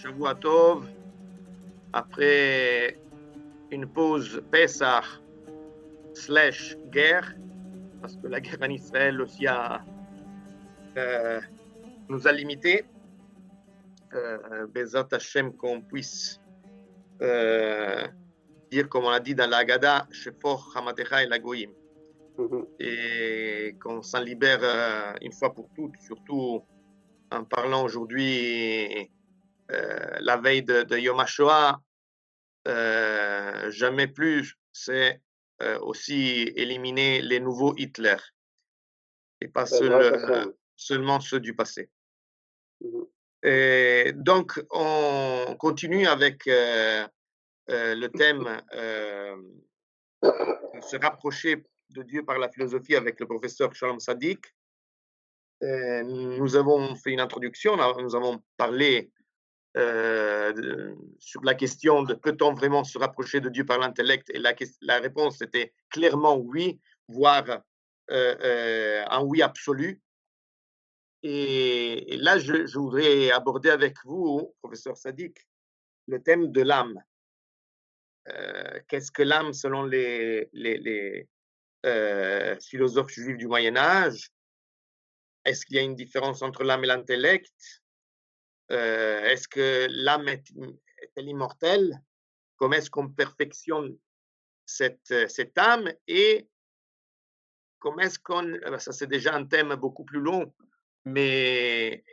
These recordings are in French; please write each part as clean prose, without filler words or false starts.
Shavua Tov, après une pause Pessah / guerre, parce que la guerre en Israël aussi nous a limités. Bezat Hashem, qu'on puisse dire, comme on a dit dans la Haggadah, Shefor Hamatecha El Hagoyim, et qu'on s'en libère une fois pour toutes, surtout en parlant aujourd'hui, la veille de Yom HaShoah, jamais plus, c'est aussi éliminer les nouveaux Hitler, et pas seulement ceux du passé. Et donc, on continue avec le thème se rapprocher de Dieu par la philosophie avec le professeur Shalom Sadik. Nous avons fait une introduction, nous avons parlé sur la question de peut-on vraiment se rapprocher de Dieu par l'intellect, et la réponse était clairement oui, voire un oui absolu. Et là, je voudrais aborder avec vous, professeur Sadik, le thème de l'âme. Qu'est-ce que l'âme selon les philosophes juifs du Moyen-Âge? Est-ce qu'il y a une différence entre l'âme et l'intellect? Est-ce que l'âme est-elle immortelle? Comment est-ce qu'on perfectionne cette âme? Et comment est-ce qu'on... Ça, c'est déjà un thème beaucoup plus long, mais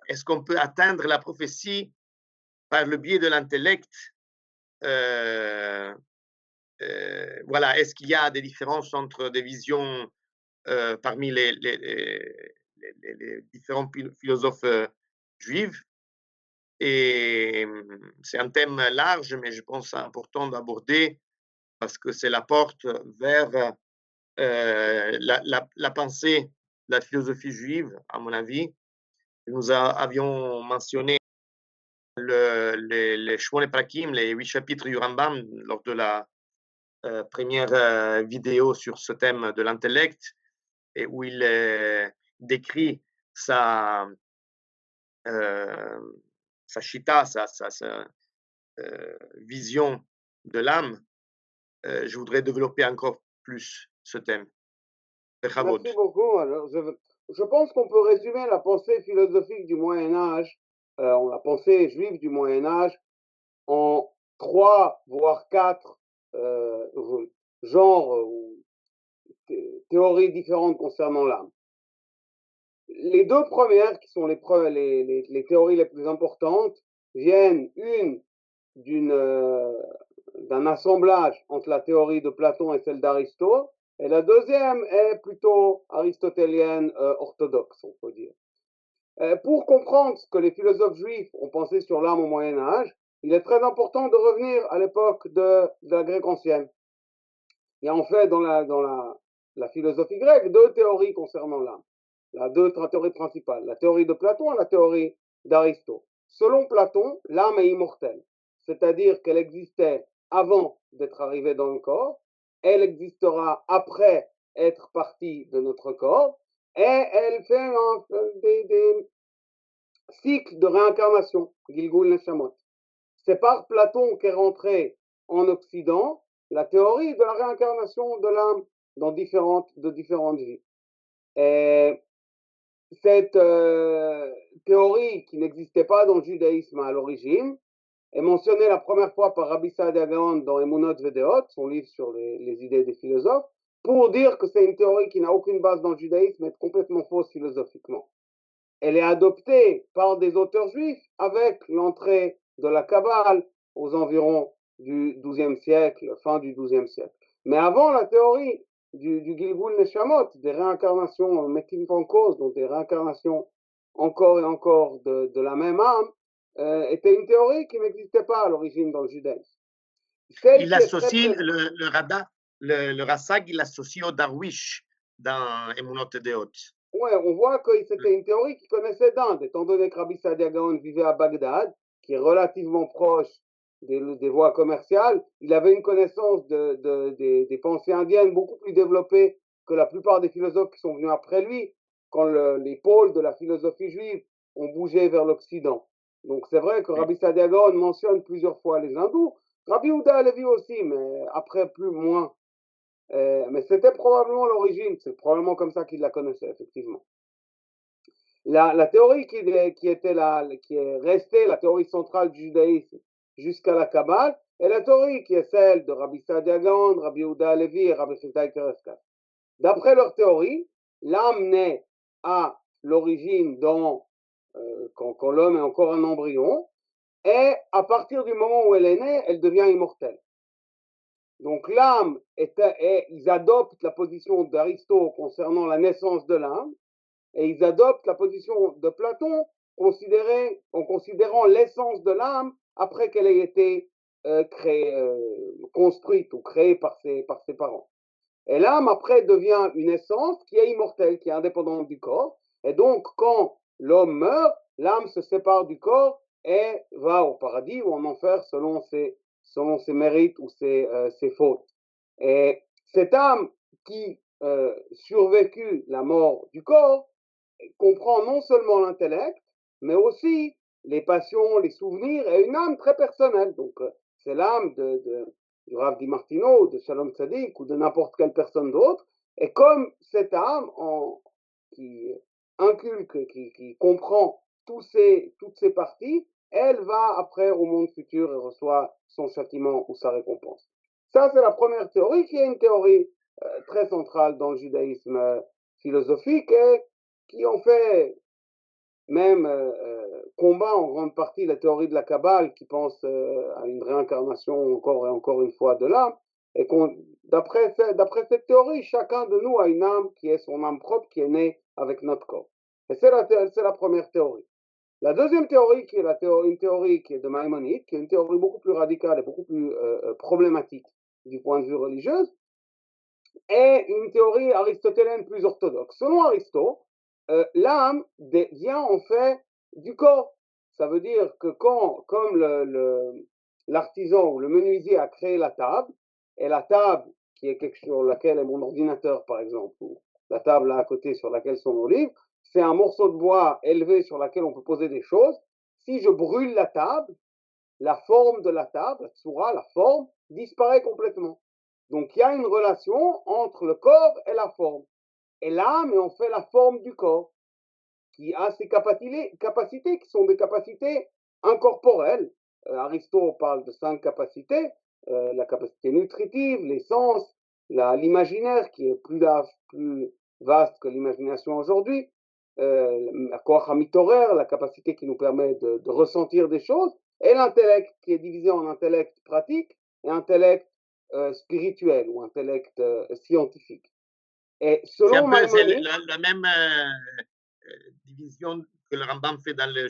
est-ce qu'on peut atteindre la prophétie par le biais de l'intellect? Voilà, est-ce qu'il y a des différences entre des visions parmi les différents philosophes juifs? Et c'est un thème large, mais je pense important d'aborder parce que c'est la porte vers la pensée de la philosophie juive, à mon avis. Nous avions mentionné les Shmone Prakim, les 8 chapitres du Rambam, lors de la première vidéo sur ce thème de l'intellect, et où il décrit sa shita, sa vision de l'âme. Je voudrais développer encore plus ce thème. Merci beaucoup. Alors, je pense qu'on peut résumer la pensée philosophique du Moyen-Âge, la pensée juive du Moyen-Âge, en 3 voire 4 genres ou théories différentes concernant l'âme. Les 2 premières, qui sont les théories les plus importantes, viennent d'un assemblage entre la théorie de Platon et celle d'Aristote, et la deuxième est plutôt aristotélienne orthodoxe, on peut dire. Pour comprendre ce que les philosophes juifs ont pensé sur l'âme au Moyen-Âge, il est très important de revenir à l'époque de la Grèce ancienne. Il y a en fait dans la philosophie grecque 2 théories concernant l'âme. Il y a 2 théories principales, la théorie de Platon et la théorie d'Aristote. Selon Platon, l'âme est immortelle, c'est-à-dire qu'elle existait avant d'être arrivée dans le corps, elle existera après être partie de notre corps, et elle fait des cycles de réincarnation, Gilgul Neshamot. C'est par Platon qu'est rentrée en Occident la théorie de la réincarnation de l'âme dans différentes vies. Et cette théorie, qui n'existait pas dans le judaïsme à l'origine, est mentionnée la première fois par Rabbi Saadia Gaon dans Emunot Vedeot, son livre sur les idées des philosophes, pour dire que c'est une théorie qui n'a aucune base dans le judaïsme et est complètement fausse philosophiquement. Elle est adoptée par des auteurs juifs avec l'entrée de la Kabbale aux environs du XIIe siècle, fin du XIIe siècle. Mais avant, la théorie du Gilgul Neshamot, des réincarnations Metim Pankos, donc des réincarnations encore et encore de la même âme, était une théorie qui n'existait pas à l'origine dans le judaïsme. Il associe le Rada, le Rassag, il associe au Darwish dans Emunot Deot. Oui, on voit que c'était une théorie qu'il connaissait d'Inde, étant donné que Rabbi Saadia Gaon vivait à Bagdad, qui est relativement proche des voies commerciales. Il avait une connaissance des pensées indiennes beaucoup plus développée que la plupart des philosophes qui sont venus après lui, quand les pôles de la philosophie juive ont bougé vers l'Occident. Donc c'est vrai que oui, Rabbi Saadia Gaon mentionne plusieurs fois les hindous, Rabbi Yehuda Halevi aussi, mais après plus moins. Mais c'était probablement l'origine, c'est probablement comme ça qu'il la connaissait, effectivement. La théorie qui est restée la théorie centrale du judaïsme jusqu'à la Kabbale est la théorie qui est celle de Rabbi Saadia Gaon, Rabbi Yehuda Halevi et Rabbi Chesed Kereskas. D'après leur théorie, l'âme naît à l'origine quand l'homme est encore un embryon, et à partir du moment où elle est née, elle devient immortelle. Donc l'âme, ils adoptent la position d'Aristote concernant la naissance de l'âme, et ils adoptent la position de Platon en considérant l'essence de l'âme après qu'elle ait été construite ou créée par ses parents. Et l'âme, après, devient une essence qui est immortelle, qui est indépendante du corps. Et donc, quand l'homme meurt, l'âme se sépare du corps et va au paradis ou en enfer selon ses mérites ou ses fautes. Et cette âme qui survécut la mort du corps comprend non seulement l'intellect, mais aussi les passions, les souvenirs et une âme très personnelle. Donc, c'est l'âme du Rav Di Martino, de Shalom Tzadik ou de n'importe quelle personne d'autre. Et comme cette âme qui inculque, qui comprend toutes ces parties, elle va après au monde futur et reçoit son châtiment ou sa récompense. Ça, c'est la première théorie qui est une théorie très centrale dans le judaïsme philosophique et qui ont fait même combat en grande partie la théorie de la Kabbale qui pense à une réincarnation encore et encore une fois de l'âme. Et d'après cette théorie, chacun de nous a une âme qui est son âme propre, qui est née avec notre corps. Et c'est la première théorie. La deuxième théorie, qui est une théorie qui est de Maïmonide, qui est une théorie beaucoup plus radicale et beaucoup plus problématique du point de vue religieux, est une théorie aristotélène plus orthodoxe. Selon Aristote, l'âme vient en fait du corps. Ça veut dire que comme l'artisan ou le menuisier a créé la table, et la table qui est quelque chose sur laquelle est mon ordinateur par exemple, ou la table là à côté sur laquelle sont nos livres, c'est un morceau de bois élevé sur laquelle on peut poser des choses. Si je brûle la table, la forme de la table, la forme, disparaît complètement. Donc il y a une relation entre le corps et la forme. Et l'âme est en fait la forme du corps, qui a ses capacités qui sont des capacités incorporelles. Aristote parle de 5 capacités, la capacité nutritive, les sens, l'imaginaire qui est plus vaste que l'imagination aujourd'hui, la koach hamitorer, la capacité qui nous permet de ressentir des choses, et l'intellect qui est divisé en intellect pratique et intellect spirituel ou intellect scientifique. Et c'est un selon peu Maïmonide, la même division que le Rambam fait dans les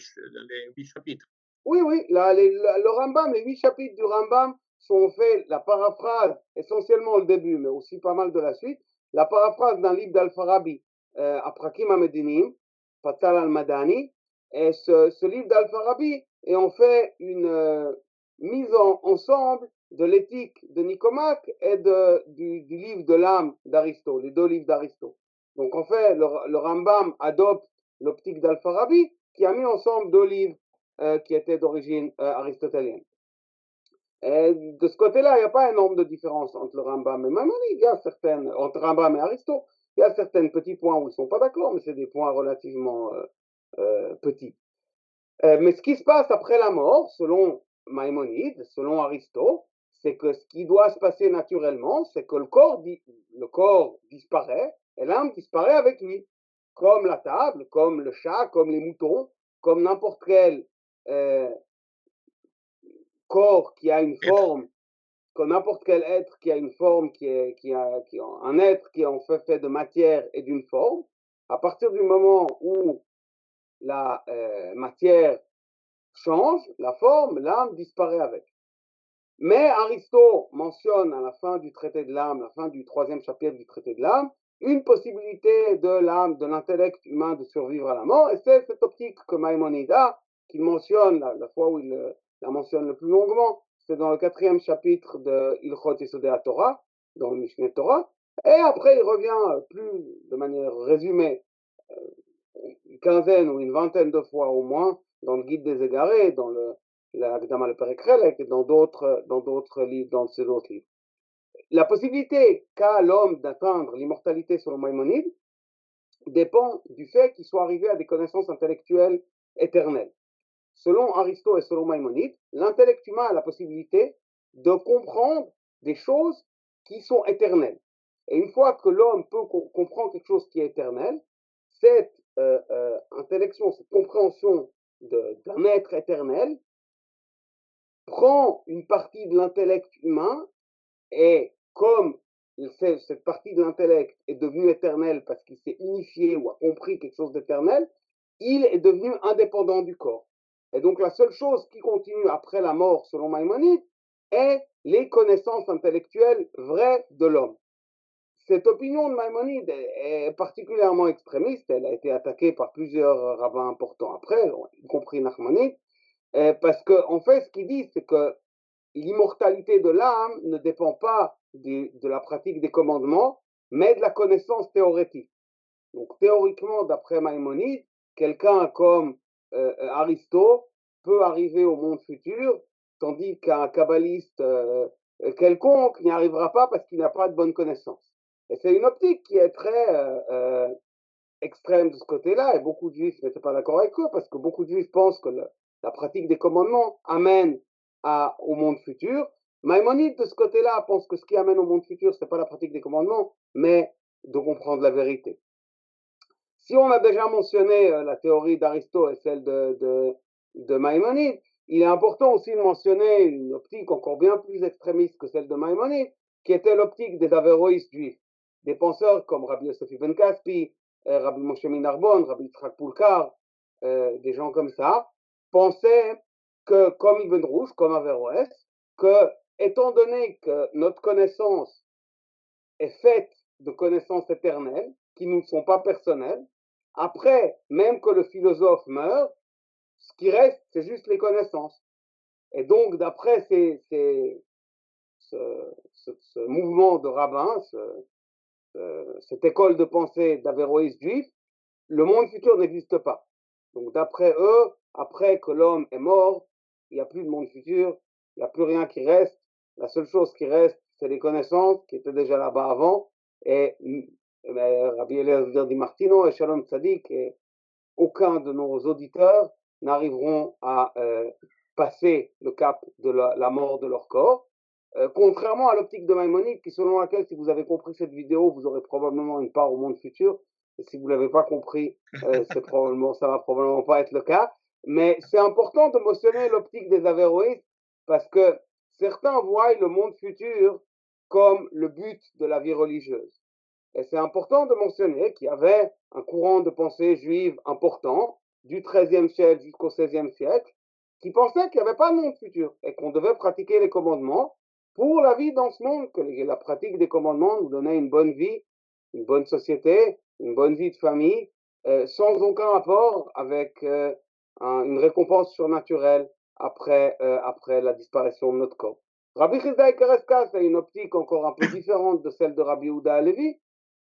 8 chapitres. oui, oui, le Rambam, les 8 chapitres du Rambam sont faits, la paraphrase, essentiellement le début, mais aussi pas mal de la suite, la paraphrase d'un livre d'Al-Farabi, Aprakim Amedinim, Fatal al-Madani, et ce livre d'Al-Farabi est en fait une mise ensemble de l'éthique de Nicomaque et du livre de l'âme d'Aristote, les 2 livres d'Aristote. Donc en fait, le Rambam adopte l'optique d'Al-Farabi qui a mis ensemble 2 livres qui étaient d'origine aristotélienne. Et de ce côté-là, il n'y a pas énorme de différence entre le Rambam et Maimonides. Il y a certaines, entre Rambam et Aristote, il y a certains petits points où ils ne sont pas d'accord, mais c'est des points relativement petits. Mais ce qui se passe après la mort, selon Maïmonide, selon Aristote, c'est que ce qui doit se passer naturellement, c'est que le corps disparaît et l'âme disparaît avec lui, comme la table, comme le chat, comme les moutons, comme n'importe quel corps qui a une forme, comme n'importe quel être qui a une forme, un être qui est en fait de matière et d'une forme. À partir du moment où la matière change, la forme, l'âme disparaît avec. Mais Aristote mentionne à la fin du traité de l'âme, à la fin du 3e chapitre du traité de l'âme, une possibilité de l'âme, de l'intellect humain de survivre à la mort, et c'est cette optique que Maïmonide a, qu'il mentionne, la fois où il la mentionne le plus longuement, c'est dans le 4e chapitre de Ilchot Yesodei HaTorah, dans le Mishneh Torah, et après il revient plus de manière résumée, une quinzaine ou une vingtaine de fois au moins, dans le Guide des égarés, dans la Akdama le Krelek et dans d'autres livres, dans ces autres livres. La possibilité qu'a l'homme d'atteindre l'immortalité selon Maïmonide dépend du fait qu'il soit arrivé à des connaissances intellectuelles éternelles. Selon Aristote et selon Maïmonide, l'intellect humain a la possibilité de comprendre des choses qui sont éternelles. Et une fois que l'homme peut comprendre quelque chose qui est éternel, cette intellection, cette compréhension d'un être éternel prend une partie de l'intellect humain et comme cette partie de l'intellect est devenue éternelle parce qu'il s'est unifié ou a compris quelque chose d'éternel, il est devenu indépendant du corps. Et donc la seule chose qui continue après la mort, selon Maïmonide, est les connaissances intellectuelles vraies de l'homme. Cette opinion de Maïmonide est particulièrement extrémiste, elle a été attaquée par plusieurs rabbins importants après, y compris Nachmanide, parce qu'en fait, ce qu'il dit, c'est que l'immortalité de l'âme ne dépend pas de la pratique des commandements, mais de la connaissance théorétique. Donc théoriquement, d'après Maïmonide, quelqu'un comme Aristote peut arriver au monde futur, tandis qu'un kabbaliste quelconque n'y arrivera pas parce qu'il n'a pas de bonne connaissance. Et c'est une optique qui est très extrême de ce côté-là, et beaucoup de juifs n'étaient pas d'accord avec eux, parce que beaucoup de juifs pensent que la pratique des commandements amène au monde futur. Maïmonide, de ce côté-là, pense que ce qui amène au monde futur, ce n'est pas la pratique des commandements, mais de comprendre la vérité. Si on a déjà mentionné la théorie d'Aristote et celle de Maïmonide, il est important aussi de mentionner une optique encore bien plus extrémiste que celle de Maïmonide, qui était l'optique des avéroïstes juifs, des penseurs comme Rabbi Yosef Ibn Kaspi, Rabbi Moshe Minarbon, Rabbi Yitzhak Poulkar, des gens comme ça, pensaient que, comme Ibn Rouge, comme Averroès, que, étant donné que notre connaissance est faite de connaissances éternelles, qui ne sont pas personnelles, après, même que le philosophe meurt, ce qui reste, c'est juste les connaissances. Et donc, d'après ce mouvement de rabbins, cette école de pensée d'avéroïstes juifs, le monde futur n'existe pas. Donc, d'après eux, après que l'homme est mort, il n'y a plus de monde futur, il n'y a plus rien qui reste. La seule chose qui reste, c'est les connaissances qui étaient déjà là-bas avant. Et Rabbi Eliezer Di Martino et Shalom Tzadik et aucun de nos auditeurs n'arriveront à passer le cap de la mort de leur corps. Contrairement à l'optique de Maïmonide, qui selon laquelle, si vous avez compris cette vidéo, vous aurez probablement une part au monde futur. Et si vous ne l'avez pas compris, ça va probablement pas être le cas. Mais c'est important de mentionner l'optique des avéroïstes parce que certains voient le monde futur comme le but de la vie religieuse. Et c'est important de mentionner qu'il y avait un courant de pensée juive important du XIIIe siècle jusqu'au XVIe siècle qui pensait qu'il n'y avait pas de monde futur et qu'on devait pratiquer les commandements pour la vie dans ce monde, que la pratique des commandements nous donnait une bonne vie, une bonne société, une bonne vie de famille, sans aucun rapport avec une récompense surnaturelle après la disparition de notre corps. Rabbi Chizda Kereskas a une optique encore un peu différente de celle de Rabbi Yehuda Halevi,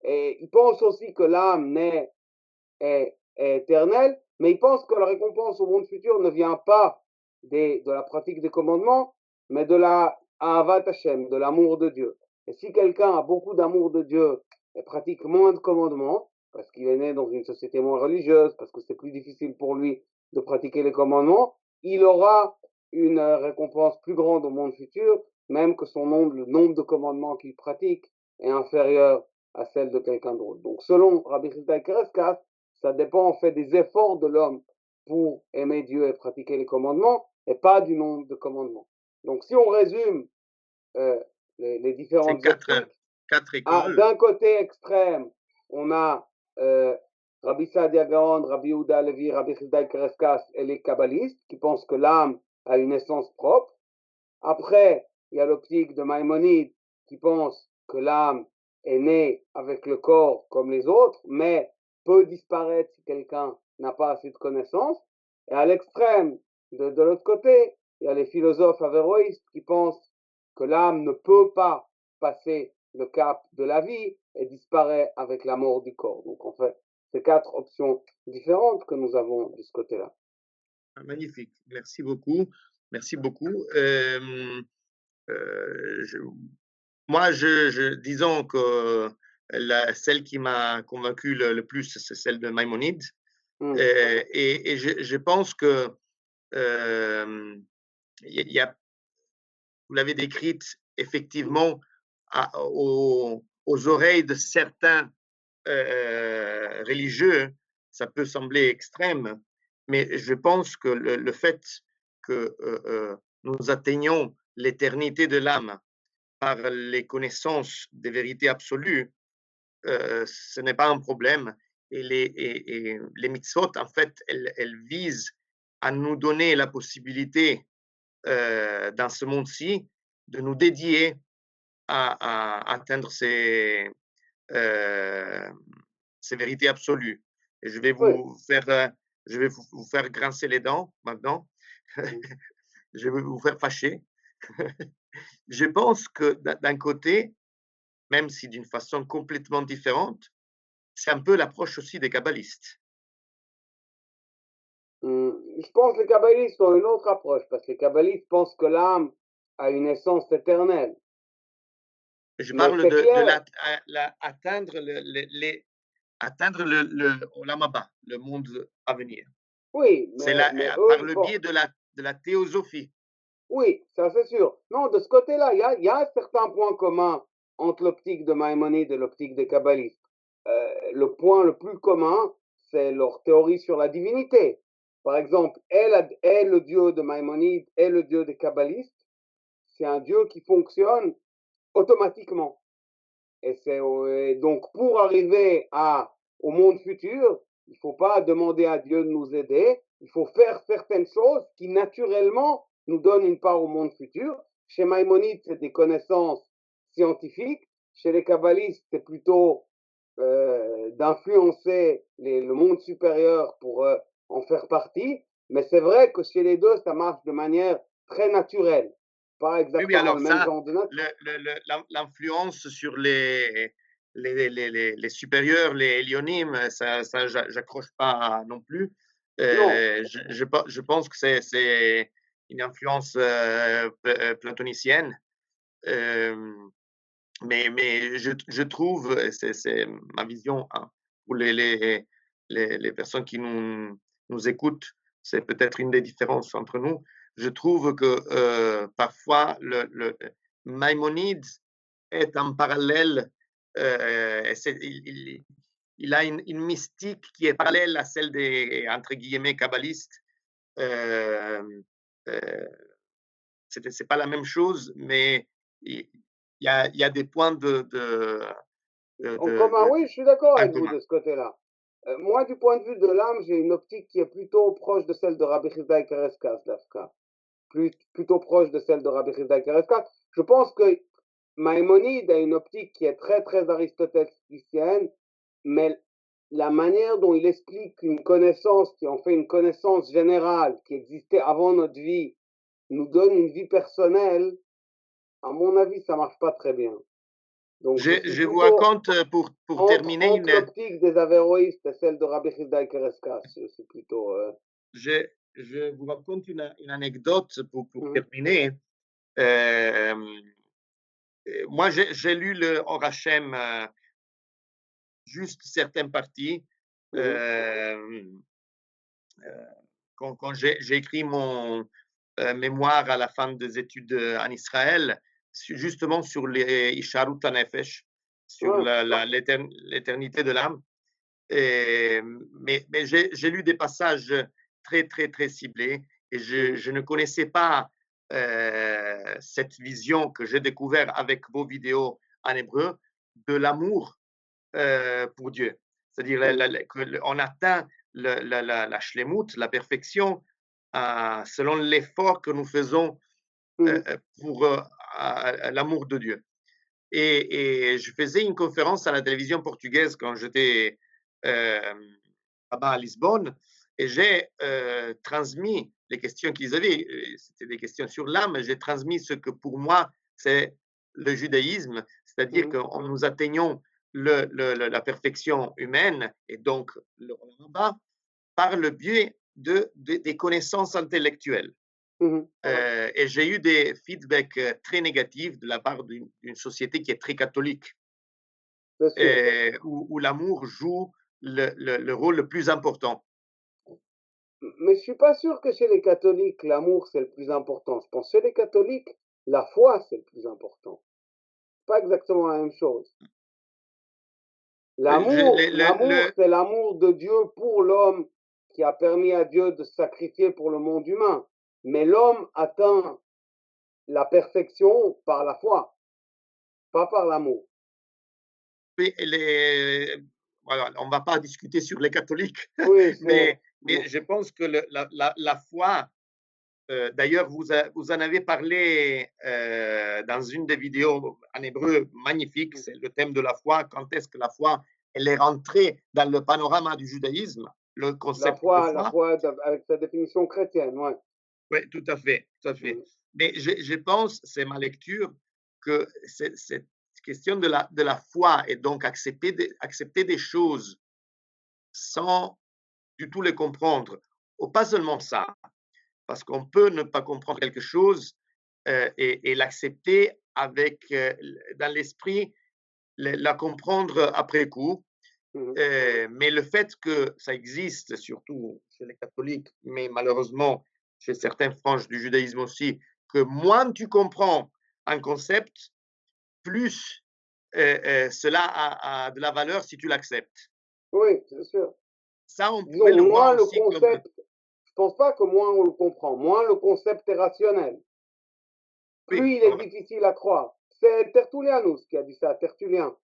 et il pense aussi que l'âme est éternelle, mais il pense que la récompense au monde futur ne vient pas de la pratique des commandements, mais de la Ahavat Hashem, de l'amour de Dieu. Et si quelqu'un a beaucoup d'amour de Dieu et pratique moins de commandements, parce qu'il est né dans une société moins religieuse, parce que c'est plus difficile pour lui de pratiquer les commandements, il aura une récompense plus grande au monde futur, même que le nombre de commandements qu'il pratique est inférieur à celle de quelqu'un d'autre. Donc selon Rabbi Chizda Kereskas, ça dépend en fait des efforts de l'homme pour aimer Dieu et pratiquer les commandements, et pas du nombre de commandements. Donc si on résume les différentes optiques, d'un côté extrême, on a Rabbi Saadia Gaon, Rabbi Yehuda Halevi, Rabbi Chizda Kereskas et les kabbalistes qui pensent que l'âme a une essence propre. Après, il y a l'optique de Maïmonide qui pense que l'âme est née avec le corps comme les autres, mais peut disparaître si quelqu'un n'a pas assez de connaissances. Et à l'extrême, de l'autre côté, il y a les philosophes avéroïstes qui pensent que l'âme ne peut pas passer le cap de la vie et disparaît avec la mort du corps. Donc en fait, c'est quatre options différentes que nous avons de ce côté-là. Ah, magnifique, merci beaucoup, merci beaucoup. Je moi, disons que celle qui m'a convaincu le plus, c'est celle de Maïmonide, Hmm. et je pense que, il y a vous l'avez décrite effectivement aux oreilles de certains religieux, ça peut sembler extrême, mais je pense que le fait que nous atteignons l'éternité de l'âme par les connaissances des vérités absolues, ce n'est pas un problème. Et les mitzvot, en fait, elles visent à nous donner la possibilité, dans ce monde-ci, de nous dédier à atteindre euh, ces vérités absolues. Et Oui. je vais vous faire grincer les dents maintenant. Hmm. Je vais vous faire fâcher. Je pense que d'un côté, même si d'une façon complètement différente, c'est un peu l'approche aussi des kabbalistes. Hmm. Je pense que les kabbalistes ont une autre approche, parce que les kabbalistes pensent que l'âme a une essence éternelle. Je Mais parle c'est clair, atteindre atteindre le Olam Haba, le monde à venir. oui, C'est mais eux, par ils le pensent. biais de la théosophie. Oui, ça c'est sûr. Non, de ce côté-là, il y a un certain point commun entre l'optique de Maïmonide et l'optique des kabbalistes. Le point le plus commun, c'est leur théorie sur la divinité. Par exemple, est le dieu de Maïmonide et le dieu des kabbalistes, c'est un dieu qui fonctionne automatiquement. Donc, pour arriver au monde futur, il ne faut pas demander à Dieu de nous aider, il faut faire certaines choses qui naturellement nous donnent une part au monde futur. Chez Maïmonide, c'est des connaissances scientifiques. Chez les kabbalistes, c'est plutôt d'influencer le monde supérieur pour en faire partie. Mais c'est vrai que chez les deux, ça marche de manière très naturelle. Pas Oui, oui, exactement alors le même ça, genre de nature. l'influence sur les supérieurs, les Elionimes, ça j'accroche pas non plus. Non, Je pense que c'est une influence platonicienne. Euh, mais je trouve, c'est ma vision, hein, pour les personnes qui nous écoutent, c'est peut-être une des différences entre nous. Je trouve que parfois Maïmonide est en parallèle, il a une mystique qui est parallèle à celle des, entre guillemets, kabbalistes. Euh, euh, c'est pas la même chose, mais il il y a des points en commun, de oui, je suis d'accord en avec vous commun. de ce côté-là. Moi, du point de vue de l'âme, j'ai une optique qui est plutôt proche de celle de Rabbi Chizda Kereskas, Dafka. Plutôt proche de celle de Rabbi Chizda Kereskas. Je pense que Maïmonide a une optique qui est très, très aristotélicienne, mais la manière dont il explique une connaissance qui en fait une connaissance générale qui existait avant notre vie, nous donne une vie personnelle, à mon avis, ça marche pas très bien. Donc, je suis Je vous plutôt raconte pour terminer entre l'optique des Averroïstes et celle de Rabbi Childa Kereskas. C'est plutôt. je, je vous raconte une anecdote pour Mhm, terminer. Euh, Moi, j'ai lu le Or Hachem, juste certaines parties. mhm, Euh, quand j'ai écrit mon mémoire à la fin des études en Israël, justement sur les Isharut HaNefesh, sur ouais, l'éternité de l'âme. Mais j'ai lu des passages très, très, très ciblés et mhm, je ne connaissais pas cette vision que j'ai découvert avec vos vidéos en hébreu de l'amour pour Dieu. C'est-à-dire mhm, qu'on atteint la shlemut, la perfection, selon l'effort que nous faisons mhm, pour l'amour de Dieu. Et je faisais une conférence à la télévision portugaise quand j'étais euh, là-bas à Lisbonne, et j'ai transmis les questions qu'ils avaient. C'était des questions sur l'âme, j'ai transmis ce que pour moi c'est le judaïsme, c'est-à-dire mhm, qu'en nous atteignons la perfection humaine et donc le rabat par le biais des connaissances intellectuelles. Mhm. Et j'ai eu des feedbacks très négatifs de la part d'une société qui est très catholique, C'est sûr. où l'amour joue le rôle le plus important. Mais je suis pas sûr que chez les catholiques, l'amour, c'est le plus important. Je pense que chez les catholiques, la foi, c'est le plus important. Pas exactement la même chose. L'amour, c'est l'amour de Dieu pour l'homme qui a permis à Dieu de se sacrifier pour le monde humain. Mais l'homme atteint la perfection par la foi, pas par l'amour. Voilà, on ne va pas discuter sur les catholiques, Oui, c'est... mais je pense que la foi, d'ailleurs, vous en avez parlé dans une des vidéos en hébreu magnifique, c'est le thème de la foi. Quand est-ce que la foi elle est rentrée dans le panorama du judaïsme, le concept de La foi? foi avec sa définition chrétienne, ouais. Oui, tout à fait, tout à fait. Mais je pense, c'est ma lecture, que cette question de la foi et donc accepter des choses sans du tout les comprendre, ou pas seulement ça, parce qu'on peut ne pas comprendre quelque chose et l'accepter avec, dans l'esprit, la comprendre après coup. Mhm. Mais le fait que ça existe, surtout chez les catholiques, mais malheureusement chez certaines franges du judaïsme aussi, que moins tu comprends un concept, plus cela a de la valeur si tu l'acceptes. Oui, c'est sûr. Ça, on pourrait Disons, le voir moins le aussi comme... concept, je pense pas que moins on le comprend, moins le concept est rationnel, Oui, plus il est difficile à croire. C'est Tertullianus qui a dit ça, Tertullien.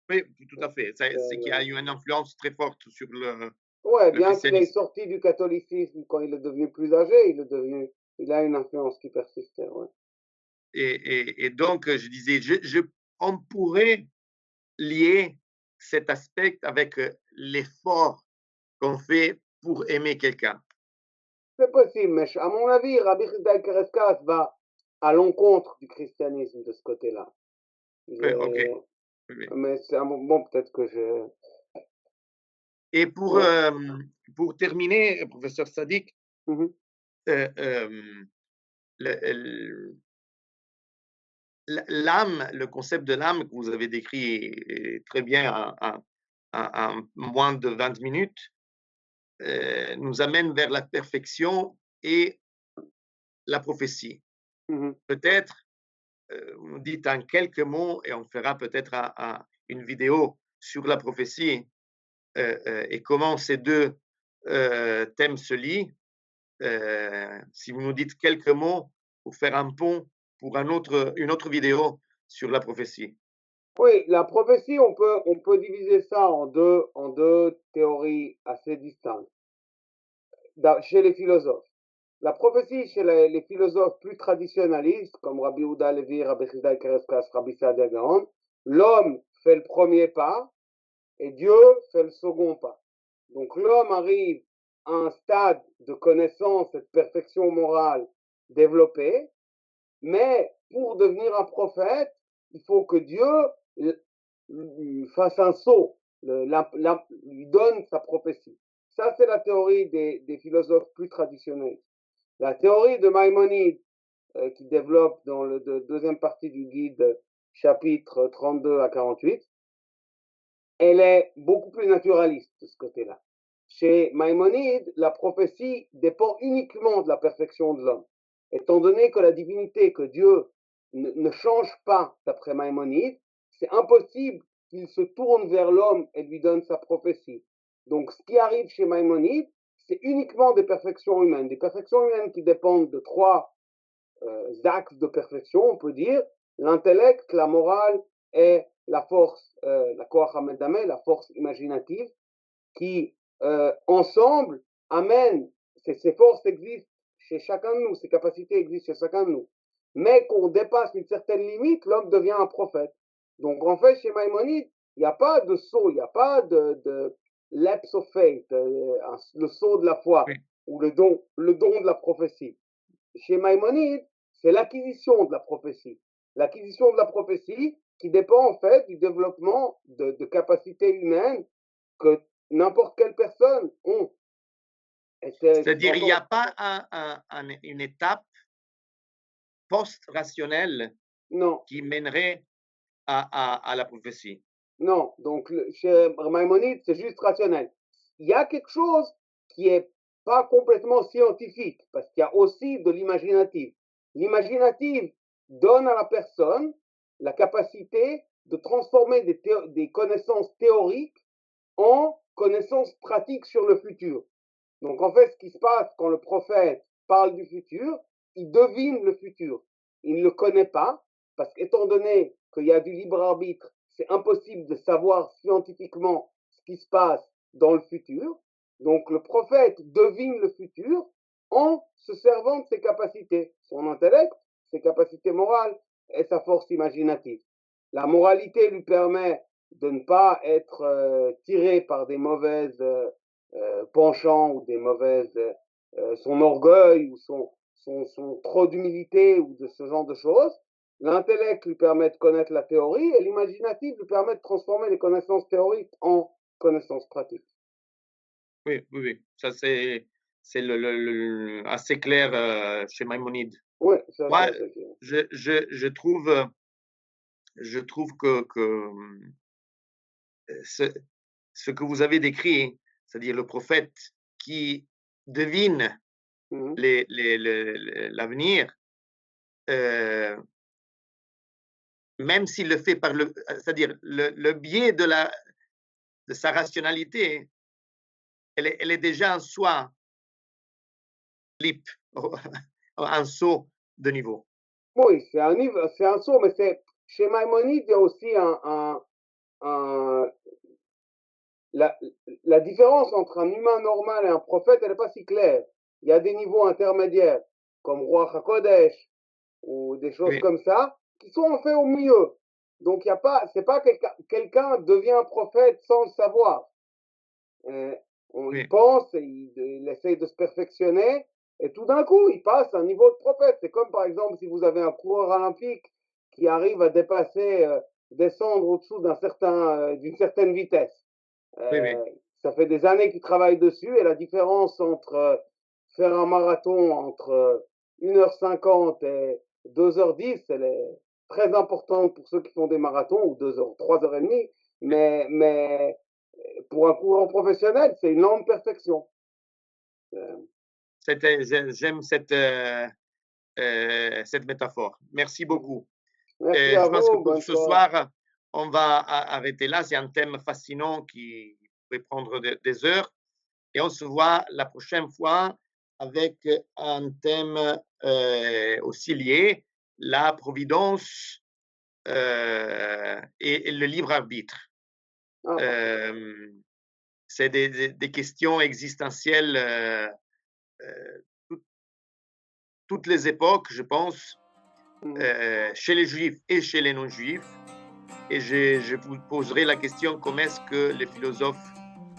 oui, tout à fait. C'est qu'il y a eu une influence très forte sur Ouais, le bien qu'il ait christianisme. sorti du catholicisme quand il est devenu plus âgé, il a une influence qui persiste. Ouais. Et donc, je disais, on pourrait lier cet aspect avec l'effort qu'on fait pour aimer quelqu'un. C'est possible, mais à mon avis, Rabbi Chizdaï Kereskas va à l'encontre du christianisme de ce côté-là. Oui, ok. Oui. Mais c'est un bon, peut-être que je. Et Ouais. pour terminer, professeur Sadik, Mhm. euh, le, l'âme, le concept de l'âme que vous avez décrit très bien en moins de 20 minutes, nous amène vers la perfection et la prophétie. Mhm. Peut-être, vous nous dites en quelques mots, et on fera peut-être une vidéo sur la prophétie et comment ces deux thèmes se lient. Si vous nous dites quelques mots pour faire un pont pour une autre vidéo sur la prophétie. Oui, la prophétie, on peut diviser ça en deux théories assez distinctes chez les philosophes. La prophétie chez les philosophes plus traditionnalistes, comme Rabbi Yehuda Levi, Rabbi Chizdaï Kereskas, Rabbi Saadia Gaon, l'homme fait le premier pas et Dieu fait le second pas. Donc l'homme arrive à un stade de connaissance et de perfection morale développée, mais pour devenir un prophète, il faut que Dieu lui fasse un saut, lui donne sa prophétie. Ça, c'est la théorie des philosophes plus traditionnels. La théorie de Maïmonide, qui développe dans la deuxième partie du guide, chapitre 32 à 48, elle est beaucoup plus naturaliste de ce côté-là. Chez Maïmonide, la prophétie dépend uniquement de la perfection de l'homme. Étant donné que la divinité, que Dieu ne change pas d'après Maïmonide, c'est impossible qu'il se tourne vers l'homme et lui donne sa prophétie. Donc ce qui arrive chez Maïmonide, c'est uniquement des perfections humaines qui dépendent de trois axes de perfection, on peut dire, l'intellect, la morale et la force, la koach hamedameh, la force imaginative, qui ensemble amènent, ces forces existent chez chacun de nous, ces capacités existent chez chacun de nous, mais qu'on dépasse une certaine limite, l'homme devient un prophète. Donc en fait, chez Maïmonide, il n'y a pas de saut, il n'y a pas de lapse of faith, le saut de la foi, Oui. ou le don de la prophétie. Chez Maïmonide, c'est l'acquisition de la prophétie. L'acquisition de la prophétie qui dépend en fait du développement de capacités humaines que n'importe quelle personne a. C'est-à-dire, il n'y a pas une étape post-rationnelle Non, qui mènerait à la prophétie. non. Donc, chez Maïmonide, c'est juste rationnel. Il y a quelque chose qui est pas complètement scientifique, parce qu'il y a aussi de l'imaginatif. L'imaginatif donne à la personne la capacité de transformer des connaissances théoriques en connaissances pratiques sur le futur. Donc en fait, ce qui se passe quand le prophète parle du futur, il devine le futur. Il ne le connaît pas, parce qu'étant donné qu'il y a du libre arbitre, c'est impossible de savoir scientifiquement ce qui se passe dans le futur. Donc le prophète devine le futur en se servant de ses capacités, son intellect, ses capacités morales et sa force imaginative. La moralité lui permet de ne pas être tiré par des mauvaises penchants ou des mauvaises, son orgueil ou son trop d'humilité ou de ce genre de choses. L'intellect lui permet de connaître la théorie et l'imaginatif lui permet de transformer les connaissances théoriques en connaissances pratiques. Oui, oui, oui. Ça, c'est assez clair chez Maïmonide. Oui, ça Moi, c'est effectivement. je trouve que ce que vous avez décrit, c'est-à-dire le prophète qui devine Mhm. l'avenir, même s'il le fait par c'est-à-dire le biais de sa rationalité, elle est déjà en soi flip, un saut de niveau. Oui, c'est un saut, mais c'est chez Maïmonide, il y a aussi un, la, la différence entre un humain normal et un prophète, elle n'est pas si claire. Il y a des niveaux intermédiaires, comme Roi HaKodesh, ou des choses Oui, comme ça, qui sont en fait au milieu. Donc, il y a pas, c'est pas quelqu'un devient prophète sans le savoir. Euh, il oui, pense, et il essaye de se perfectionner, et tout d'un coup, il passe à un niveau de prophète. C'est comme par exemple si vous avez un coureur olympique qui arrive à dépasser, descendre au-dessous d'une certaine vitesse. oui, Euh, oui. Ça fait des années qu'il travaille dessus et la différence entre faire un marathon entre 1h50 et 2h10, elle est très importante pour ceux qui font des marathons ou 2h, 3h30. Mais pour un coureur professionnel, c'est une lente perfection. Euh, J'aime cette métaphore. Merci beaucoup. Merci à Je pense que vous, pour bonne ce soirée. soir, on va arrêter là. C'est un thème fascinant qui peut prendre des heures. Et on se voit la prochaine fois avec un thème aussi lié, la providence et le libre arbitre. Ah, parfait. C'est des questions existentielles tout- toutes les époques, je pense, Mhm. chez les juifs et chez les non-juifs. Et je vous poserai la question comment est-ce que les philosophes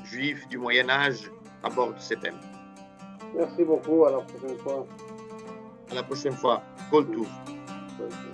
juifs du Moyen Âge abordent ces thèmes. Merci beaucoup, à la prochaine fois. À la prochaine fois. Kol Mhm. Tuv. Bonne